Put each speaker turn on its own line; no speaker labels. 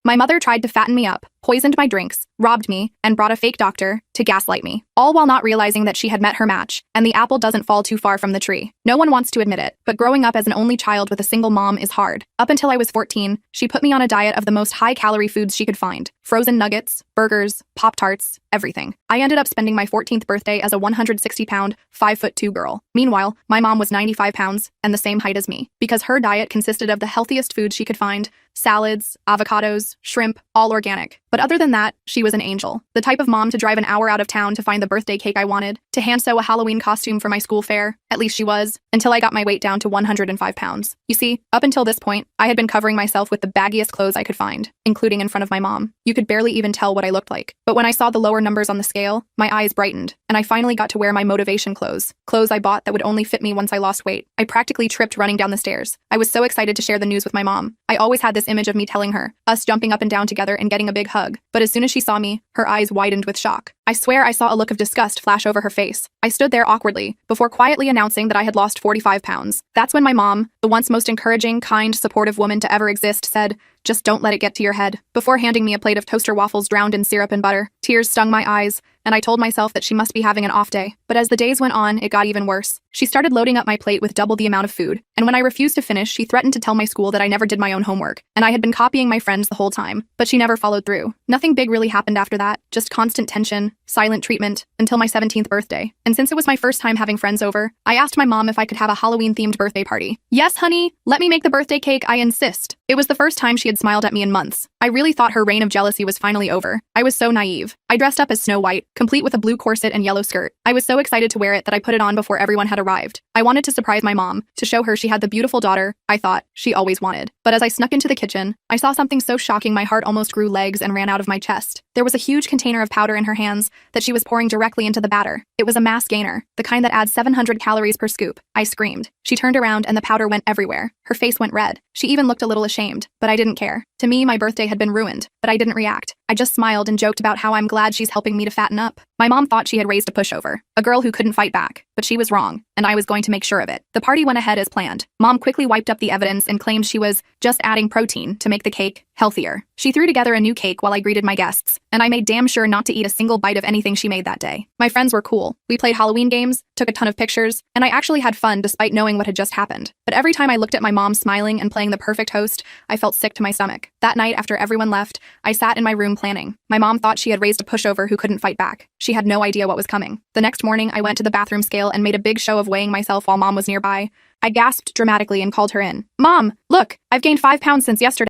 My mother tried to fatten me up, poisoned my drinks, robbed me, and brought a fake doctor to gaslight me, all while not realizing that she had met her match, and the apple doesn't fall too far from the tree. No one wants to admit it, but growing up as an only child with a single mom is hard. Up until I was 14, she put me on a diet of the most high-calorie foods she could find. Frozen nuggets, burgers, Pop-Tarts, everything. I ended up spending my 14th birthday as a 160-pound, 5'2" girl. Meanwhile, my mom was 95 pounds and the same height as me, because her diet consisted of the healthiest foods she could find: salads, avocados, shrimp, all organic. But other than that, she was an angel. The type of mom to drive an hour out of town to find the birthday cake I wanted, to hand sew a Halloween costume for my school fair, at least she was, until I got my weight down to 105 pounds. You see, up until this point, I had been covering myself with the baggiest clothes I could find, including in front of my mom. You could barely even tell what I looked like. But when I saw the lower numbers on the scale, my eyes brightened, and I finally got to wear my motivation clothes I bought that would only fit me once I lost weight. I practically tripped running down the stairs. I was so excited to share the news with my mom. I always had this image of me telling her, us jumping up and down together and getting a big hug. But as soon as she saw me, her eyes widened with shock. I swear I saw a look of disgust flash over her face. I stood there awkwardly, before quietly announcing that I had lost 45 pounds. That's when my mom, the once most encouraging, kind, supportive woman to ever exist, said, "Just don't let it get to your head," before handing me a plate of toaster waffles drowned in syrup and butter. Tears stung my eyes, and I told myself that she must be having an off day. But as the days went on, it got even worse. She started loading up my plate with double the amount of food, and when I refused to finish, she threatened to tell my school that I never did my own homework, and I had been copying my friends the whole time. But she never followed through. Nothing big really happened after that, just constant tension, silent treatment, until my 17th birthday. And since it was my first time having friends over, I asked my mom if I could have a Halloween-themed birthday party. "Yes, honey, let me make the birthday cake, I insist." It was the first time she had smiled at me in months. I really thought her reign of jealousy was finally over. I was so naive. I dressed up as Snow White, complete with a blue corset and yellow skirt. I was so excited to wear it that I put it on before everyone had arrived. I wanted to surprise my mom, to show her she had the beautiful daughter I thought she always wanted. But as I snuck into the kitchen, I saw something so shocking my heart almost grew legs and ran out of my chest. There was a huge container of powder in her hands that she was pouring directly into the batter. It was a mass gainer, the kind that adds 700 calories per scoop. I screamed. She turned around and the powder went everywhere. Her face went red. She even looked a little ashamed, but I didn't care. To me, my birthday had been ruined, but I didn't react. I just smiled and joked about how I'm glad she's helping me to fatten up. My mom thought she had raised a pushover, a girl who couldn't fight back, but she was wrong, and I was going to make sure of it. The party went ahead as planned. Mom quickly wiped up the evidence and claimed she was just adding protein to make the cake healthier. She threw together a new cake while I greeted my guests, and I made damn sure not to eat a single bite of anything she made that day. My friends were cool. We played Halloween games, took a ton of pictures, and I actually had fun despite knowing what had just happened. But every time I looked at my mom smiling and playing the perfect host, I felt sick to my stomach. That night, after everyone left, I sat in my room planning. My mom thought she had raised a pushover who couldn't fight back. She had no idea what was coming. The next morning, I went to the bathroom scale and made a big show of weighing myself while Mom was nearby. I gasped dramatically and called her in. "Mom, look, I've gained 5 pounds since yesterday."